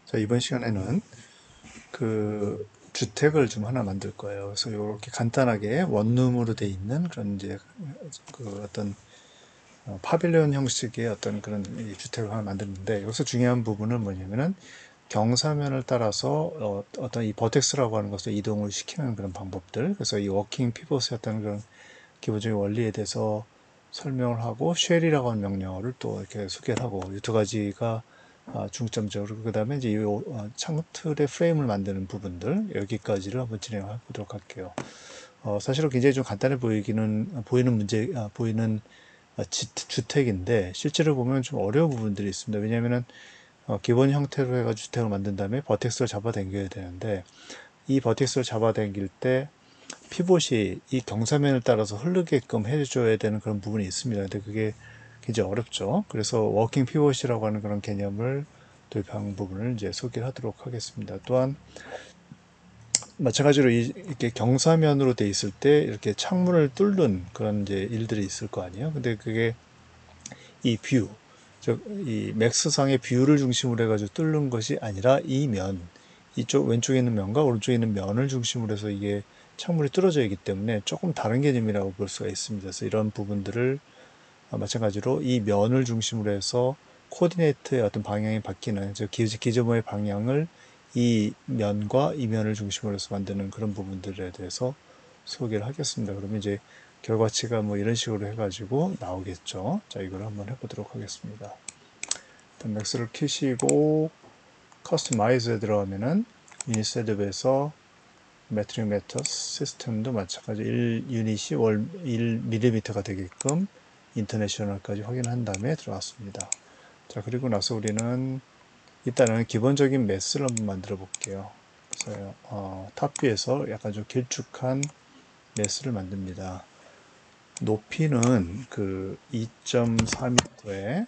자, 이번 시간에는 그 주택을 좀 하나 만들 거예요. 그래서 이렇게 간단하게 원룸으로 돼 있는 그런 이제 그 어떤 파빌리온 형식의 어떤 그런 이 주택을 하나 만드는데, 여기서 중요한 부분은 뭐냐면은 경사면을 따라서 어떤 이 버텍스라고 하는 것을 이동을 시키는 그런 방법들. 그래서 이 워킹 피벗의 어떤 그런 기본적인 원리에 대해서 설명을 하고, 쉘이라고 하는 명령어를 또 이렇게 소개를 하고, 이 두 가지가 중점적으로, 그 다음에 이제 이 창틀의 프레임을 만드는 부분들, 여기까지를 한번 진행해 보도록 할게요. 사실은 굉장히 좀 간단해 보이는 보이는 주택인데, 실제로 보면 좀 어려운 부분들이 있습니다. 왜냐면은 기본 형태로 해가지고 주택을 만든 다음에 버텍스를 잡아당겨야 되는데, 이 버텍스를 잡아당길 때 피봇이 이 경사면을 따라서 흐르게끔 해줘야 되는 그런 부분이 있습니다. 근데 그게 굉장히 어렵죠. 그래서 워킹 피봇이라고 하는 그런 개념을 도입한 부분을 이제 소개를 하도록 하겠습니다. 또한 마찬가지로 이렇게 경사면으로 돼 있을 때 이렇게 창문을 뚫는 그런 이제 일들이 있을 거 아니에요. 근데 그게 이 뷰, 즉 이 맥스상의 뷰를 중심으로 해가지고 뚫는 것이 아니라 이 면, 이쪽 왼쪽에 있는 면과 오른쪽에 있는 면을 중심으로 해서 이게 창문이 뚫어져 있기 때문에 조금 다른 개념이라고 볼 수가 있습니다. 그래서 이런 부분들을 마찬가지로 이 면을 중심으로 해서 코디네이트의 어떤 방향이 바뀌는, 즉 기저모의 방향을 이 면과 이 면을 중심으로 해서 만드는 그런 부분들에 대해서 소개를 하겠습니다. 그러면 이제 결과치가 뭐 이런 식으로 해가지고 나오겠죠. 자, 이걸 한번 해보도록 하겠습니다. 일단 맥스를 키시고 커스터마이즈에 들어가면은 유닛셋업에서 메트릭 메터스 시스템도 마찬가지 1유닛이 1mm가 되게끔 인터내셔널까지 확인한 다음에 들어갔습니다. 자, 그리고 나서 우리는 일단은 기본적인 매스를 한번 만들어 볼게요. 그래서 탑뷰에서 약간 좀 길쭉한 매스를 만듭니다. 높이는 그 2.4m에,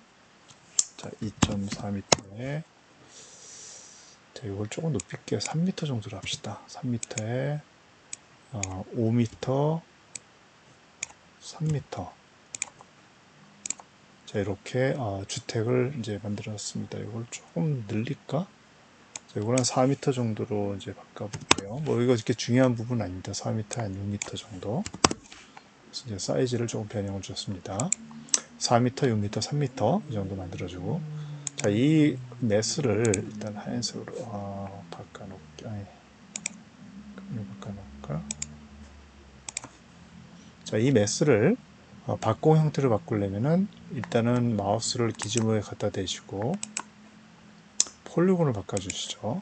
자, 2.4m에, 자, 이걸 조금 높일게요. 3m 정도로 합시다. 3m에 5m, 3m. 자, 이렇게 주택을 이제 만들었습니다. 이걸 조금 늘릴까? 자, 이걸 한 4m 정도로 이제 바꿔볼게요. 뭐 이거 이렇게 중요한 부분은 아닙니다. 4m 한 6m 정도. 그래서 이제 사이즈를 조금 변형을 줬습니다. 4m, 6m, 3m 이 정도 만들어주고, 자, 이 매스를 일단 하얀색으로 바꿔놓을게. 아니, 바꿔놓을까? 자, 이 매스를 박공 형태로 바꾸려면은 일단은 마우스를 기지모에 갖다 대시고 폴리곤을 바꿔주시죠.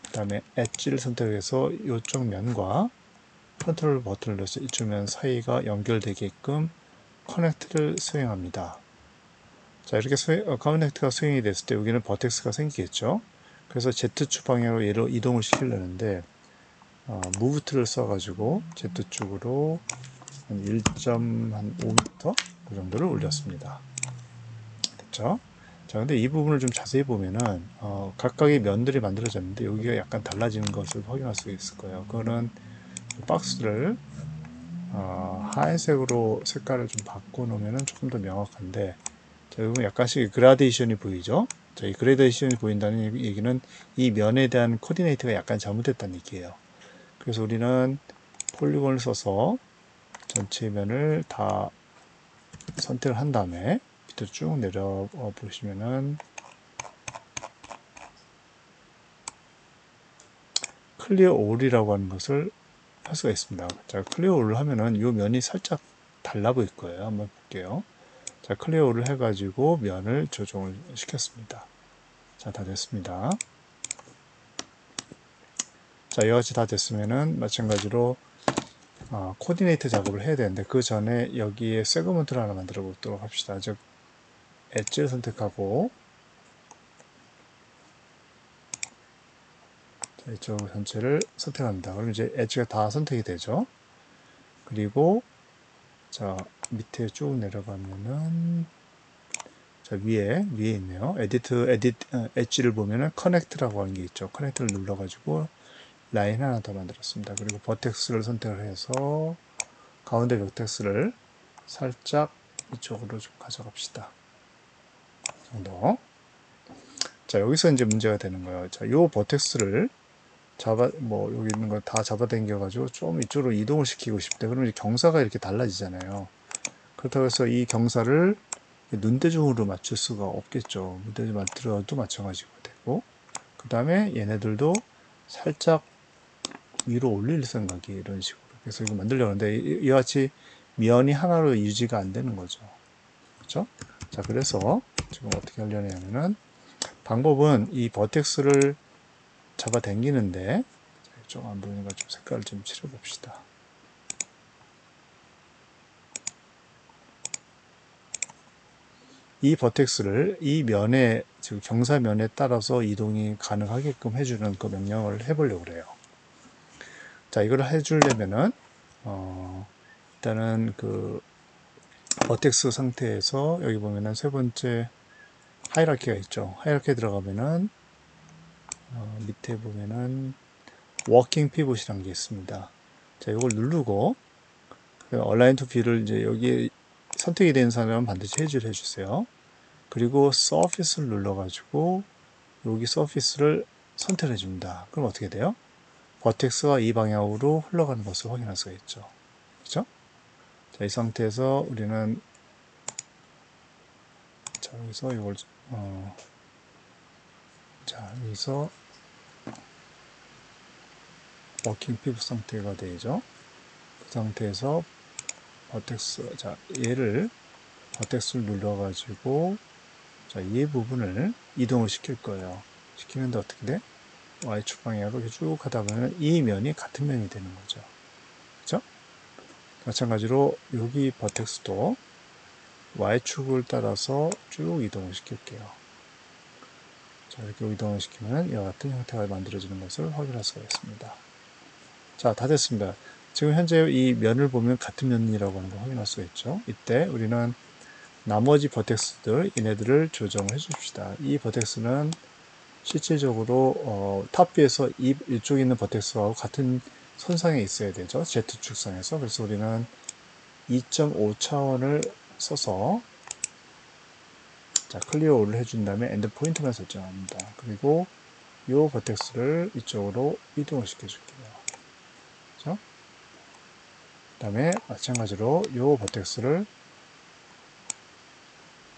그 다음에 엣지를 선택해서 이쪽 면과 컨트롤 버튼을 눌러서 이쪽 면 사이가 연결되게끔 커넥트를 수행합니다. 자, 이렇게 커넥트가 수행이 됐을 때 여기는 버텍스가 생기겠죠. 그래서 Z축 방향으로 얘를 이동을 시키려는데 무브트를 써가지고 Z축으로 한 1.5m 그 정도를 올렸습니다. 됐죠? 자, 근데 이 부분을 좀 자세히 보면은 각각의 면들이 만들어졌는데 여기가 약간 달라지는 것을 확인할 수 있을 거예요. 그거는 박스를 하얀색으로 색깔을 좀 바꿔놓으면 조금 더 명확한데, 자, 여기 약간씩 그라데이션이 보이죠? 자, 이 그라데이션이 보인다는 얘기는 이 면에 대한 코디네이트가 약간 잘못됐다는 얘기예요. 그래서 우리는 폴리곤을 써서 전체 면을 다 선택을 한 다음에 밑으로 쭉 내려 보시면은 클리어 올이라고 하는 것을 할 수가 있습니다. 자, 클리어 올을 하면은 이 면이 살짝 달라 보일 거예요. 한번 볼게요. 자, 클리어 올을 해가지고 면을 조정을 시켰습니다. 자, 다 됐습니다. 자, 이같이 다 됐으면은 마찬가지로 코디네이트 작업을 해야 되는데, 그 전에 여기에 세그먼트를 하나 만들어 보도록 합시다. 즉, 엣지를 선택하고, 자, 이쪽 전체를 선택합니다. 그럼 이제 엣지가 다 선택이 되죠. 그리고 자, 밑에 쭉 내려가면은 자, 위에 있네요. 엣지를 보면은 커넥트라고 하는 게 있죠. 커넥트를 눌러가지고 라인 하나 더 만들었습니다. 그리고 버텍스를 선택을 해서 가운데 버텍스를 살짝 이쪽으로 좀 가져갑시다. 이 정도. 자, 여기서 이제 문제가 되는 거예요. 자, 요 버텍스를 여기 있는 거 다 잡아당겨가지고 좀 이쪽으로 이동을 시키고 싶대. 그러면 이제 경사가 이렇게 달라지잖아요. 그렇다고 해서 이 경사를 눈대중으로 맞출 수가 없겠죠. 눈대중 맞추어도 마찬가지가 되고, 그 다음에 얘네들도 살짝 위로 올릴 생각이 이런 식으로. 그래서 이거 만들려고 하는데 이와 같이 면이 하나로 유지가 안 되는 거죠. 그렇죠? 자, 그래서 지금 어떻게 하려냐면은 방법은 이 버텍스를 잡아 당기는데 좀 안 보이는 거 좀 색깔을 좀 칠해 봅시다. 이 버텍스를 이 면에, 즉 경사면에 따라서 이동이 가능하게끔 해주는 그 명령을 해보려고 그래요. 자, 이걸 해주려면은 일단은 그 버텍스 상태에서 여기 보면은 세 번째 하이라키가 있죠. 하이라키에 들어가면은 밑에 보면은 워킹 피봇이라는 게 있습니다. 자, 이걸 누르고 얼라인 투 뷰를 이제 여기 선택이 된 사람은 반드시 해지를 해주세요. 그리고 서피스를 눌러가지고 여기 서피스를 선택해 줍니다. 그럼 어떻게 돼요? 버텍스가 이 방향으로 흘러가는 것을 확인할 수가 있죠. 그렇죠? 자, 이 상태에서 우리는 자, 여기서 이걸 자, 여기서 워킹 피부 상태가 되죠. 그 상태에서 버텍스, 자, 얘를 버텍스를 눌러가지고 자, 이 부분을 이동을 시킬 거예요. 시키는데 어떻게 돼? Y축 방향으로 쭉 하다 보면 이 면이 같은 면이 되는 거죠. 그렇죠? 마찬가지로 여기 버텍스도 Y축을 따라서 쭉 이동을 시킬게요. 자, 이렇게 이동을 시키면 이와 같은 형태가 만들어지는 것을 확인할 수가 있습니다. 자, 다 됐습니다. 지금 현재 이 면을 보면 같은 면이라고 하는 걸 확인할 수가 있죠. 이때 우리는 나머지 버텍스들, 얘네들을 조정을 해 줍시다. 이 버텍스는 실질적으로 탑뷰에서 이쪽에 있는 버텍스하고 같은 선상에 있어야 되죠. Z축선에서. 그래서 우리는 2.5 차원을 써서 자, 클리어 올을 해준 다음에 엔드 포인트만 설정합니다. 그리고 이 버텍스를 이쪽으로 이동을 시켜줄게요. 그렇죠? 그 다음에 마찬가지로 이 버텍스를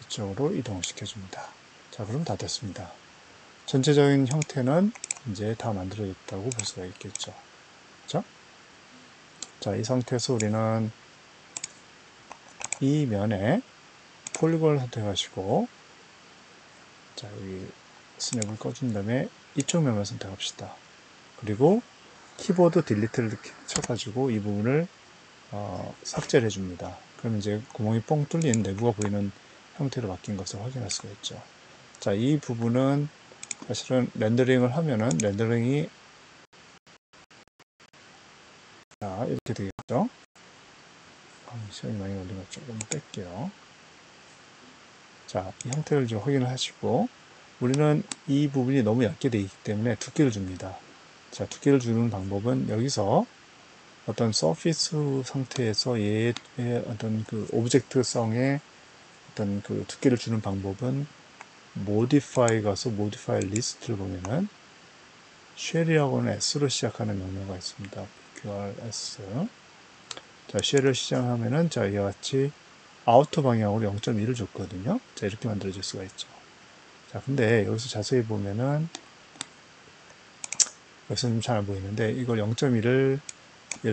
이쪽으로 이동을 시켜줍니다. 자, 그럼 다 됐습니다. 전체적인 형태는 이제 다 만들어졌다고 볼 수가 있겠죠. 그렇죠? 자, 이 상태에서 우리는 이 면에 폴리곤을 선택하시고 자, 여기 스냅을 꺼준 다음에 이쪽 면만 선택합시다. 그리고 키보드 딜리트를 이렇게 쳐가지고 이 부분을 삭제를 해줍니다. 그럼 이제 구멍이 뻥 뚫린 내부가 보이는 형태로 바뀐 것을 확인할 수가 있죠. 자, 이 부분은 사실은 렌더링을 하면은 렌더링이 자, 이렇게 되겠죠. 시간이 많이 걸린 것 조금 뺄게요. 자, 이 형태를 좀 확인을 하시고 우리는 이 부분이 너무 얇게 되어 있기 때문에 두께를 줍니다. 자, 두께를 주는 방법은 여기서 어떤 서피스 상태에서 얘의 어떤 그 오브젝트성의 어떤 그 두께를 주는 방법은 modify 가서 modify list를 보면은 쉘이라고는 S로 시작하는 명령어가 있습니다. QRS. 자, 쉘을 시작하면은 자, 이와 같이 아우터 방향으로 0.1을 줬거든요. 자, 이렇게 만들어질 수가 있죠. 자, 근데 여기서 자세히 보면은 여기서는 잘 안 보이는데 이걸 0.1을 예를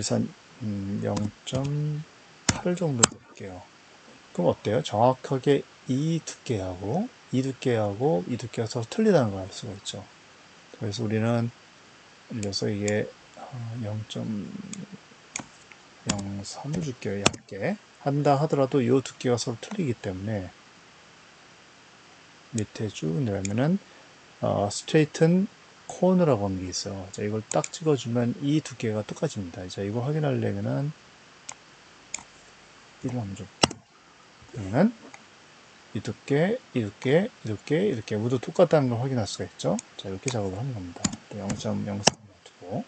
들어서 0.8 정도 드릴게요. 그럼 어때요? 정확하게 이 두께하고 이 두께하고 이 두께가 서로 틀리다는 걸 알 수가 있죠. 그래서 우리는 예를 들어서 이게 0.03을 줄게요. 얇게 한다 하더라도 이 두께가 서로 틀리기 때문에 밑에 쭉 내려면은 스트레이튼 코너라고 하는 게 있어요. 자, 이걸 딱 찍어주면 이 두께가 똑같습니다. 자, 이거 확인하려면은 이걸 한번 줘볼게요. 그러면은 이 두께, 이 두께, 이 두께 이렇게 모두 똑같다는 걸 확인할 수가 있죠. 자, 이렇게 작업을 하는 겁니다. 0.03 두고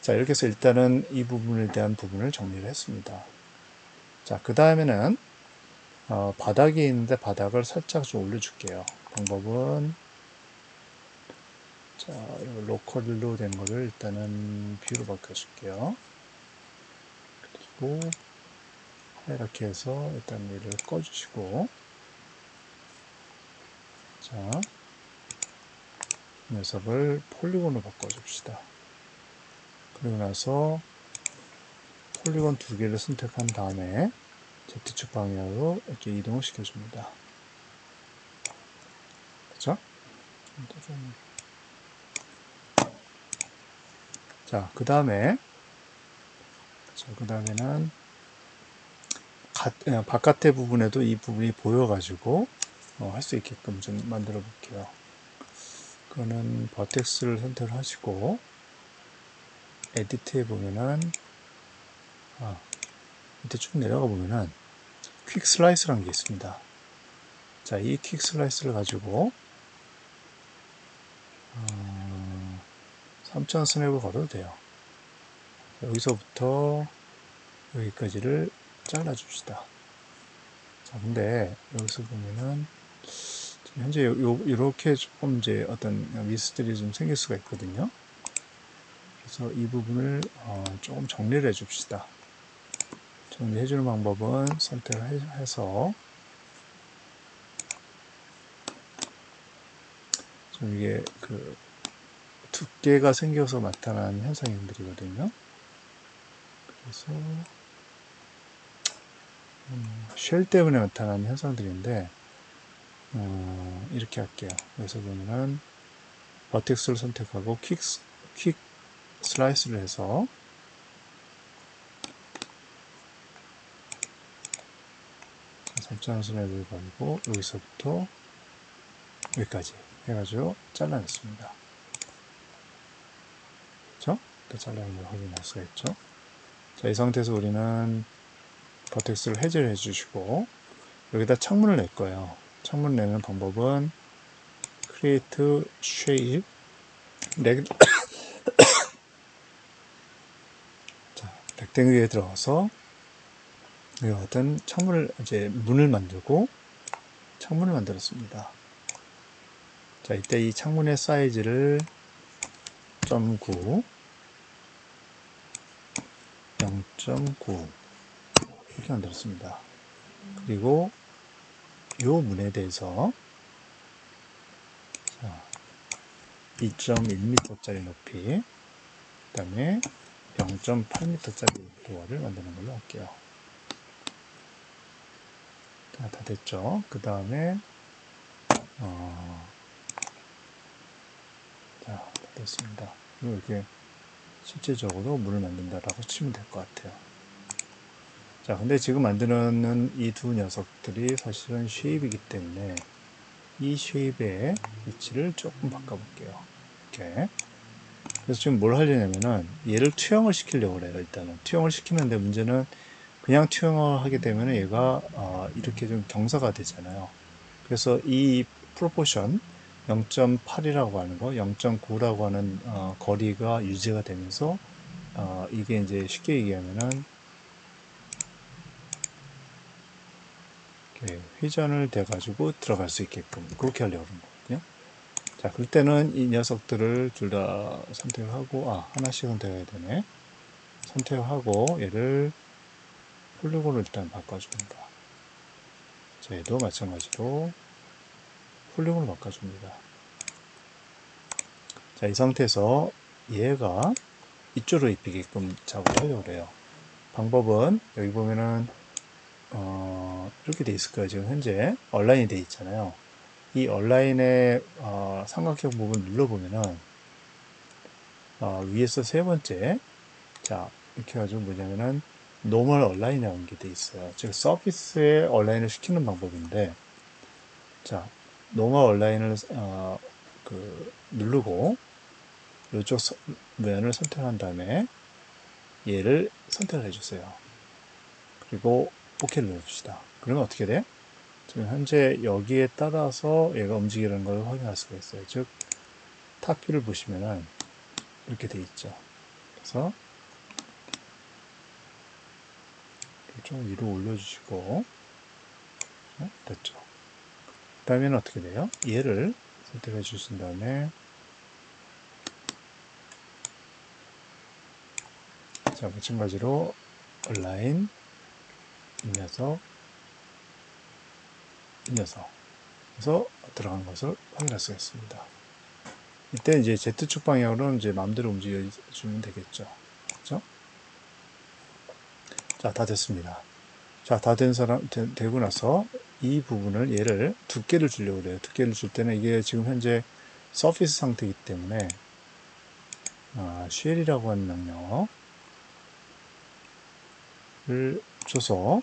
자, 이렇게 해서 일단은 이 부분에 대한 부분을 정리를 했습니다. 자, 그 다음에는 바닥이 있는데 바닥을 살짝 좀 올려줄게요. 방법은 자, 이거 로컬로 된 거를 일단은 뷰로 바꿔줄게요. 그리고 이렇게 해서 일단 얘를 꺼주시고, 자, 이 녀석을 폴리곤으로 바꿔줍시다. 그리고 나서 폴리곤 두 개를 선택한 다음에 Z축 방향으로 이렇게 이동을 시켜줍니다. 그죠? 자, 그 다음에는 바깥의 부분에도 이 부분이 보여가지고 할 수 있게끔 좀 만들어 볼게요. 그거는 버텍스를 선택을 하시고 에디트에 보면은 밑에 쭉 내려가 보면은 퀵 슬라이스라는 게 있습니다. 자, 이 퀵 슬라이스를 가지고 3000 스냅을 걸어도 돼요. 여기서부터 여기까지를 잘라줍시다. 자, 근데 여기서 보면은 현재 이렇게 조금 이제 어떤 미스들이 좀 생길 수가 있거든요. 그래서 이 부분을 조금 정리를 해 줍시다. 정리해 주는 방법은 선택을 해서 좀 이게 그 두께가 생겨서 나타나는 현상들이거든요. 그래서 쉘 때문에 나타나는 현상들인데 이렇게 할게요. 여기서 보면은 버텍스를 선택하고 퀵 슬라이스를 해서 삼차선을 걸고 여기서부터 여기까지 해가지고 잘라냈습니다. 그렇죠? 잘라낸 걸 확인할 수가 있죠. 자, 이 상태에서 우리는 버텍스를 해제를 해주시고 여기다 창문을 낼 거예요. 창문 내는 방법은 Create Shape 자, 렉탱글에 들어가서 이와 같은 창문을 이제 문을 만들고 창문을 만들었습니다. 자, 이때 이 창문의 사이즈를 0.9 0.9 이렇게 만들었습니다. 그리고 이 문에 대해서 2.1m짜리 높이 그 다음에 0.8m짜리 도어를 만드는 걸로 할게요. 다 됐죠? 그 다음에 자, 다 됐습니다. 그리고 이렇게 실제적으로 문을 만든다라고 치면 될 것 같아요. 자, 근데 지금 만드는 이 두 녀석들이 사실은 쉐입이기 때문에 이 쉐입의 위치를 조금 바꿔볼게요. 이렇게. 그래서 지금 뭘 하려냐면은 얘를 투영을 시키려고 그래요. 일단은 투영을 시키는데 문제는 그냥 투영을 하게 되면 얘가 이렇게 좀 경사가 되잖아요. 그래서 이 프로포션 0.8이라고 하는 거, 0.9라고 하는 거리가 유지가 되면서 이게 이제 쉽게 얘기하면은 이렇게 회전을 돼 가지고 들어갈 수 있게끔 그렇게 하려고 하는 거거든요. 자, 그럴 때는 이 녀석들을 둘 다 선택을 하고 하나씩 선택해야 되네. 선택을 하고 얘를 폴리곤으로 일단 바꿔줍니다. 자, 얘도 마찬가지로 폴리곤으로 바꿔줍니다. 자, 이 상태에서 얘가 이쪽으로 입히게끔 작업을 하려고 해요. 방법은 여기 보면은 이렇게 돼 있을 거예요. 지금 현재 얼라인이 돼 있잖아요. 이 얼라인의 삼각형 부분 눌러보면은 위에서 세 번째 자 이렇게 해가지고 뭐냐면은 노멀 얼라인이라는 게 돼 있어요. 즉 서피스에 얼라인을 시키는 방법인데 자 노멀 얼라인을 누르고 이쪽 모양을 선택한 다음에 얘를 선택을 해주세요. 그리고 OK를 눌러줍시다. 그러면 어떻게 돼? 지금 현재 여기에 따라서 얘가 움직이는 걸 확인할 수가 있어요. 즉 탑뷰를 보시면은 이렇게 돼 있죠. 그래서 좀 위로 올려주시고 됐죠. 그 다음에는 어떻게 돼요? 얘를 선택해 주신 다음에 자, 마찬가지로 align 이 녀석 그래서 들어간 것을 확인할 수가 있습니다. 이때 이제 Z축 방향으로는 이제 마음대로 움직여주면 되겠죠. 그렇죠? 자, 다 됐습니다. 자, 다 되고 나서 이 부분을 얘를 두께를 주려고 그래요. 두께를 줄 때는 이게 지금 현재 서피스 상태이기 때문에 쉘이라고 하는 명령을 줘서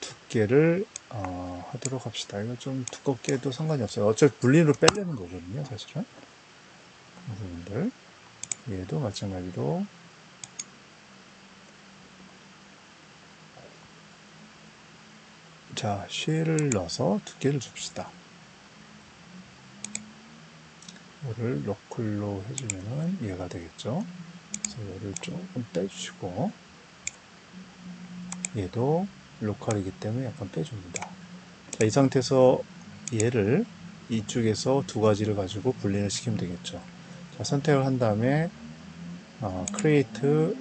두께를 하도록 합시다. 이거 좀 두껍게 해도 상관이 없어요. 어차피 분리로 빼려는 거거든요, 사실은. 이 부분들. 얘도 마찬가지로 자, 쉘을 넣어서 두께를 줍시다. 이거를 로컬로 해주면은 얘가 되겠죠. 그래서 얘를 조금 빼주시고 얘도 로컬이기 때문에 약간 빼줍니다. 자, 이 상태에서 얘를 이쪽에서 두 가지를 가지고 분리를 시키면 되겠죠. 자, 선택을 한 다음에 create 그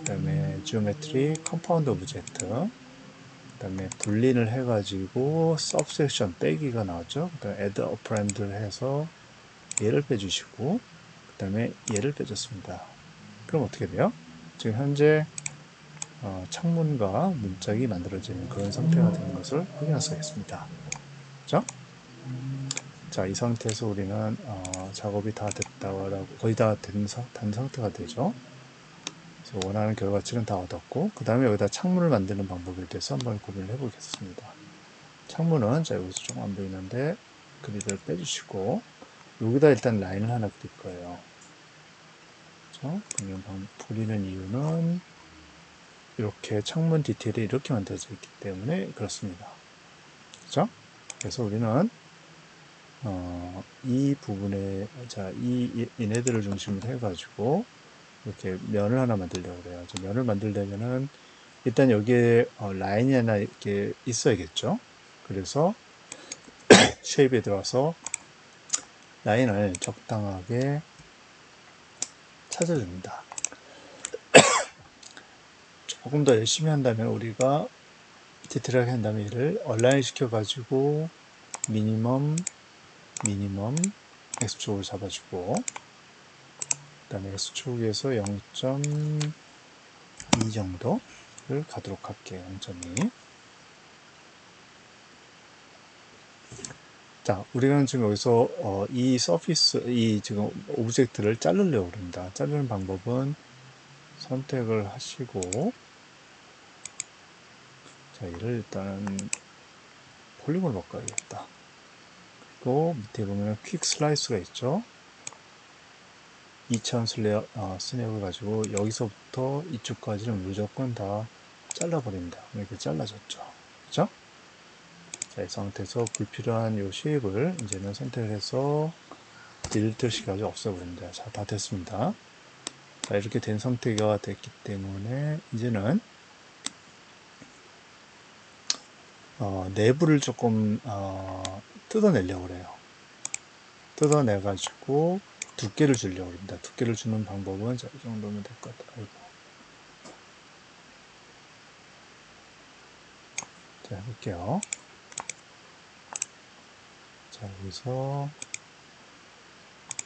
다음에 geometry compound object 그 다음에 분리를 해가지고 subsection 빼기가 나왔죠. 그 다음에 add operand를 해서 얘를 빼주시고 그 다음에 얘를 빼줬습니다. 그럼 어떻게 돼요? 지금 현재 창문과 문짝이 만들어지는 그런 상태가 되는 것을 확인할 수가 있습니다. 그죠? 자, 이 상태에서 우리는 작업이 다 됐다고 거의 다 된 상태가 되죠. 그래서 원하는 결과치는 다 얻었고 그 다음에 여기다 창문을 만드는 방법에 대해서 한번 고민을 해보겠습니다. 창문은 자, 여기서 좀 안 보이는데 그리드를 빼주시고 여기다 일단 라인을 하나 그릴 거예요. 그렇죠? 그리는 이유는 이렇게 창문 디테일이 이렇게 만들어져 있기 때문에 그렇습니다. 그렇죠? 그래서 우리는 이 부분에 얘네들을 중심으로 해가지고 이렇게 면을 하나 만들려고 그래요. 면을 만들려면은 일단 여기에 라인이 하나 이렇게 있어야겠죠. 그래서 쉐입에 들어가서 라인을 적당하게 찾아줍니다. 조금 더 열심히 한다면 우리가 디테일하게 한다면 얘를 얼라인 시켜가지고 미니멈 X축을 잡아주고 그 다음에 X축에서 0.2 정도를 가도록 할게요. 0.2. 자, 우리는 지금 여기서 이 서피스, 이 지금 오브젝트를 자르려고 합니다. 자르는 방법은 선택을 하시고 자, 얘를 일단은 폴리곤으로 바꿔야겠다. 그리고 밑에 보면 퀵 슬라이스가 있죠. 2차원 스냅을 가지고 여기서부터 이쪽까지는 무조건 다 잘라버립니다. 이렇게 잘라졌죠. 그죠? 자, 이 상태에서 불필요한 요 쉐입을 이제는 선택을 해서 딜리트 시켜가지고 없애버립니다. 자, 다 됐습니다. 자, 이렇게 된 상태가 됐기 때문에 이제는 내부를 조금 뜯어내려고 그래요. 뜯어내가지고 두께를 주려고 합니다. 두께를 주는 방법은 자, 이 정도면 될 것 같아요. 자, 해볼게요. 자, 여기서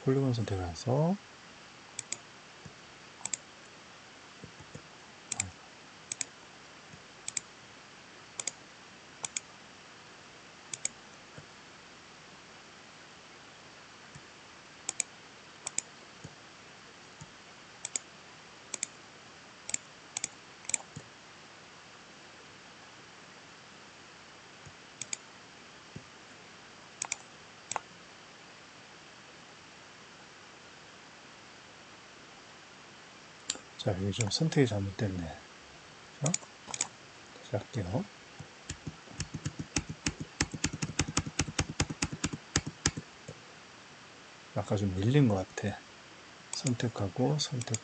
폴리곤 선택을 해서 자, 여기 좀 선택이 잘못됐네. 자, 다시 할게요. 아까 좀 밀린 것 같아. 선택하고 선택.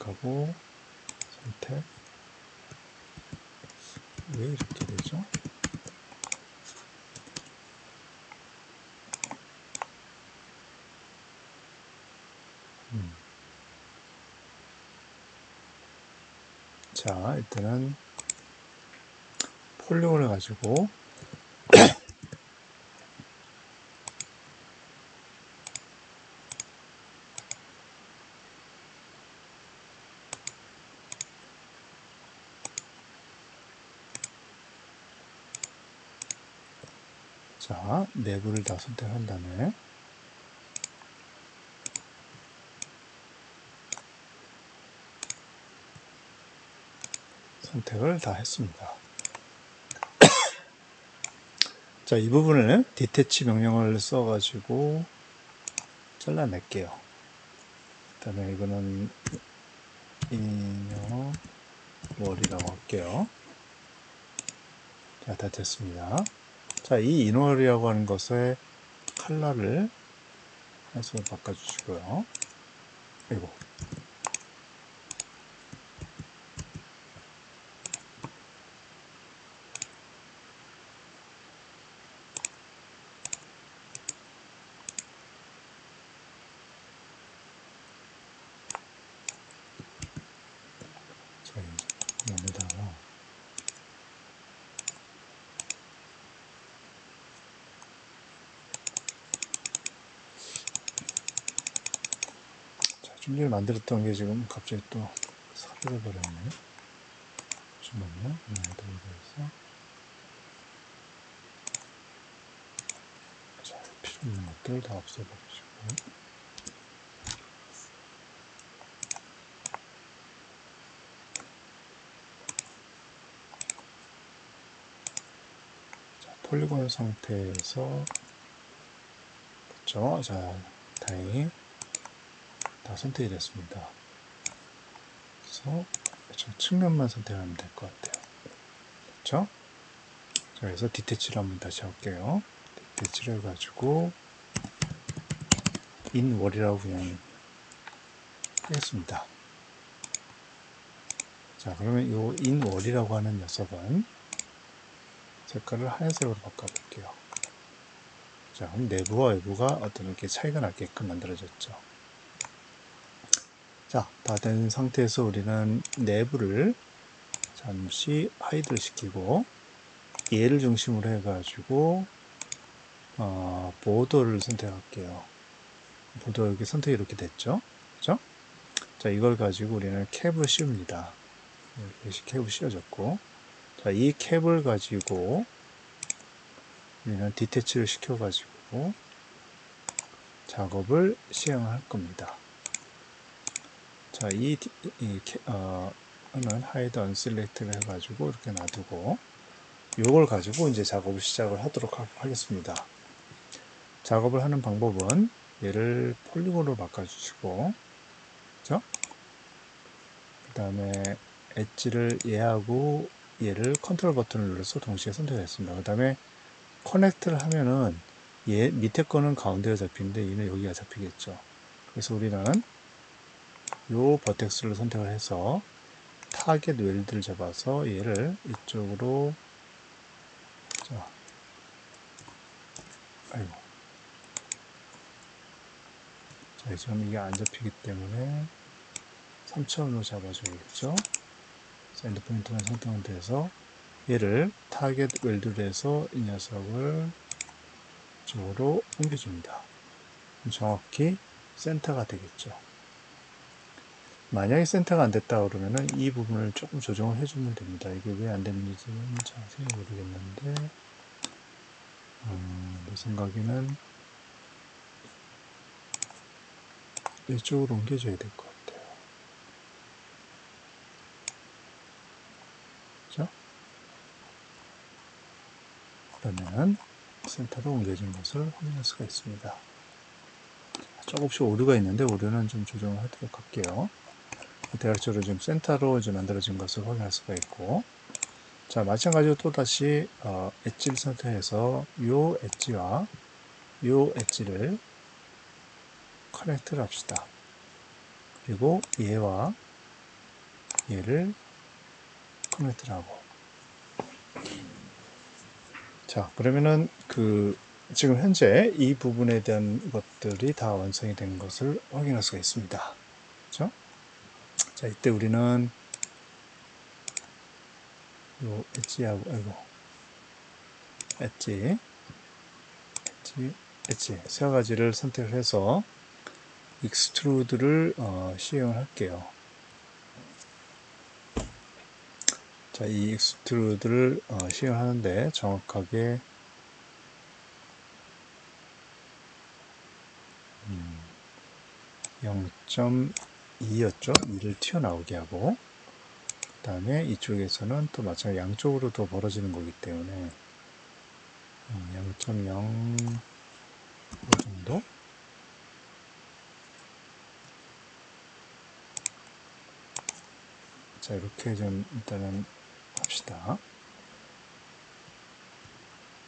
왜 이렇게 되죠? 자, 일단은 폴리곤을 가지고 자, 내부를 다 선택한 다음에 선택을 다 했습니다. 자, 이 부분을 디태치 명령을 써가지고 잘라낼게요. 일단은 이거는 인어 월이라고 할게요. 자, 다 됐습니다. 자, 이 인월이라고 하는 것의 컬러를 해서 바꿔주시고요. 그리고 자, 여기다가 자, 좀 전에 만들었던 게 지금 갑자기 또 사라져 버렸네. 잠깐만요. 해서 자, 필요 없는 것들 다 없애버리시고. 폴리곤 상태에서 됐죠? 자, 다행히 다 선택이 됐습니다. 그래서 저 측면만 선택하면 될 것 같아요. 그렇죠? 자, 그래서 디태치를 한번 다시 할게요. 디태치를 해가지고 인월이라고 그냥 하겠습니다. 자, 그러면 이 인월이라고 하는 녀석은 색깔을 하얀색으로 바꿔볼게요. 자, 그럼 내부와 외부가 어떤 이렇게 차이가 나게끔 만들어졌죠. 자, 다 된 상태에서 우리는 내부를 잠시 하이드를 시키고 얘를 중심으로 해가지고 보더를 선택할게요. 보더 여기 선택이 이렇게 됐죠. 그죠? 자, 이걸 가지고 우리는 캡을 씌웁니다. 이렇게 캡을 씌워졌고, 자, 이 캡을 가지고 우리는 디태치를 시켜가지고 작업을 시행할 겁니다. 자, 는 하이드 언셀렉트를 해가지고 이렇게 놔두고 이걸 가지고 이제 작업을 시작을 하도록 하겠습니다. 작업을 하는 방법은 얘를 폴리곤으로 바꿔주시고, 그죠? 그 다음에 엣지를 얘하고 얘를 컨트롤 버튼을 눌러서 동시에 선택했습니다. 그 다음에 커넥트를 하면은 얘 밑에 거는 가운데가 잡히는데 얘는 여기가 잡히겠죠. 그래서 우리는 요 버텍스를 선택을 해서 타겟 웰드를 잡아서 얘를 이쪽으로 자, 아이고. 자, 지금 이게 안 잡히기 때문에 3차원으로 잡아줘야겠죠. 엔드 포인트만 선택은 돼서 얘를 타겟 웰드를 해서 이 녀석을 이쪽으로 옮겨줍니다. 정확히 센터가 되겠죠. 만약에 센터가 안 됐다 그러면은 이 부분을 조금 조정을 해주면 됩니다. 이게 왜 안 됐는지는 자세히 모르겠는데, 내 생각에는 이쪽으로 옮겨줘야 될 것 같아요. 그죠? 그러면 센터로 옮겨진 것을 확인할 수가 있습니다. 조금씩 오류가 있는데 오류는 좀 조정을 하도록 할게요. 대략적으로 지금 센터로 이제 만들어진 것을 확인할 수가 있고, 자, 마찬가지로 또다시 엣지를 선택해서 요 엣지와 요 엣지를 커넥트를 합시다. 그리고 얘와 얘를 커넥트를 하고, 자, 그러면은 지금 현재 이 부분에 대한 것들이 다 완성이 된 것을 확인할 수가 있습니다. 그렇죠? 자, 이때 우리는 요 엣지하고, 아이고, 엣지, 세 가지를 선택을 해서 익스트루드를 시행을 할게요. 자, 이 익스트루드를 시행하는데 정확하게 0.2였죠. 2를 튀어나오게 하고, 그 다음에 이쪽에서는 또 마찬가지 양쪽으로 더 벌어지는 거기 때문에 0.05 정도. 자, 이렇게 좀 일단은 합시다.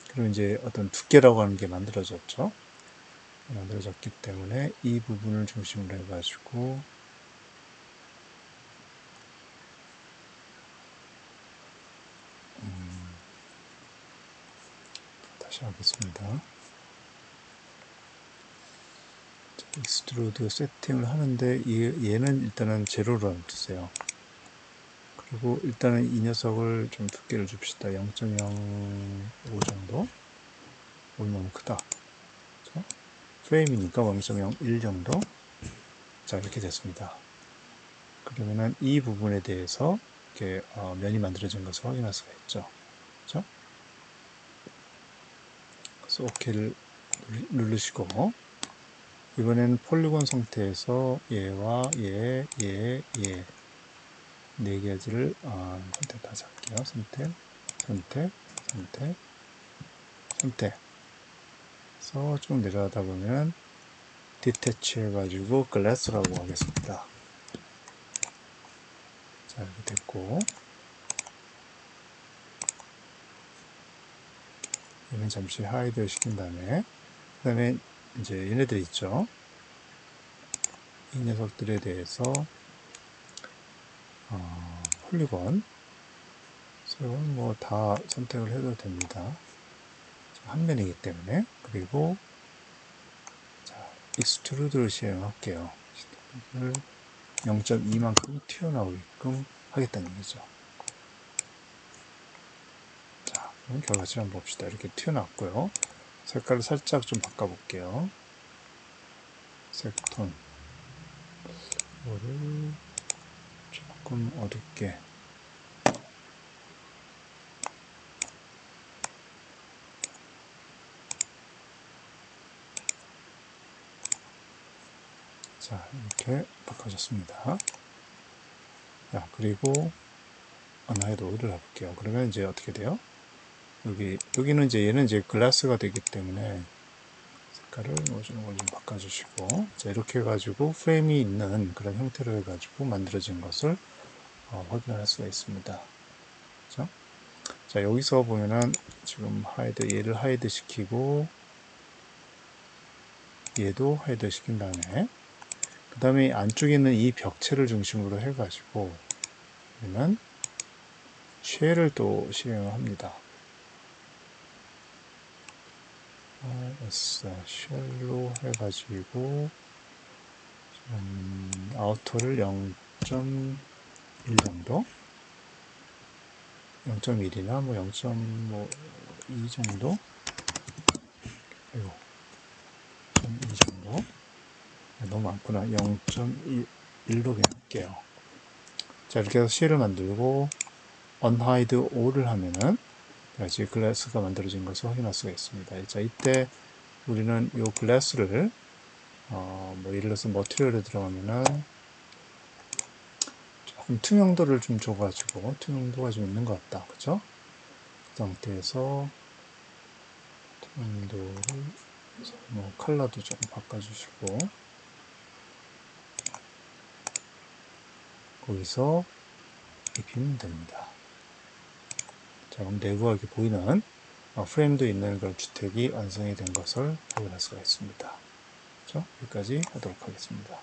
그리고 이제 어떤 두께라고 하는 게 만들어졌죠. 만들어졌기 때문에 이 부분을 중심으로 해가지고 다시 하겠습니다. 익스트루드 세팅을 하는데 얘는 일단은 제로로 두세요. 그리고 일단은 이 녀석을 좀 두께를 줍시다. 0.05 정도. 너무 크다. 그렇죠? 프레임이니까 0.01 정도. 자, 이렇게 됐습니다. 그러면은 이 부분에 대해서 이렇게 면이 만들어진 것을 확인할 수가 있죠. 그렇죠? 그래서 OK를 누르시고 이번에는 폴리곤 상태에서 얘와 얘, 네 가지를 선택하자 할게요. 선택. 그래서 쭉 내려가다 보면 디태치 해가지고 글래스라고 하겠습니다. 자, 이렇게 됐고 얘는 잠시 하이드 시킨 다음에 그 다음에 이제 얘네들 있죠. 이 녀석들에 대해서 폴리곤 뭐 다 선택을 해도 됩니다. 한 면이기 때문에. 그리고 자, 익스트루드를 시행할게요. 0.2만큼 튀어나오게끔 하겠다는 얘기죠. 자, 그럼 결과치를 한번 봅시다. 이렇게 튀어나왔고요. 색깔을 살짝 좀 바꿔볼게요. 색톤 이거를 조금 어둡게 자, 이렇게 바꿔줬습니다. 자, 그리고 언하이드를 해볼게요. 그러면 이제 어떻게 돼요? 여기는 이제 얘는 이제 글라스가 되기 때문에 색깔을 좀 바꿔주시고, 자, 이렇게 해가지고 프레임이 있는 그런 형태로 해가지고 만들어진 것을 확인할 수가 있습니다. 그렇죠? 자, 여기서 보면은 지금 얘를 하이드 시키고 얘도 하이드 시킨 다음에 그 다음에 안쪽에 있는 이 벽체를 중심으로 해가지고 그러면 쉘을 또 실행을 합니다. 쉘로 해가지고 아우터를 0.1 정도 0.1이나 뭐 0.2 정도 0.2 정도 너무 많구나. 0.1로 그냥 할게요. 자, 이렇게 해서 쉘을 만들고 unhide all을 하면은 다시 글래스가 만들어진 것을 확인할 수가 있습니다. 자, 이때 우리는 이 글래스를 뭐 예를 들어서 머티리얼에 들어가면은 조금 투명도를 좀 줘가지고 투명도가 좀 있는 것 같다. 그죠? 그 상태에서 투명도를 뭐 컬러도 조금 바꿔주시고 거기서 입히면 됩니다. 자, 그럼 내부하게 보이는 프레임도 있는 그런 주택이 완성이 된 것을 확인할 수가 있습니다. 그렇죠? 여기까지 하도록 하겠습니다.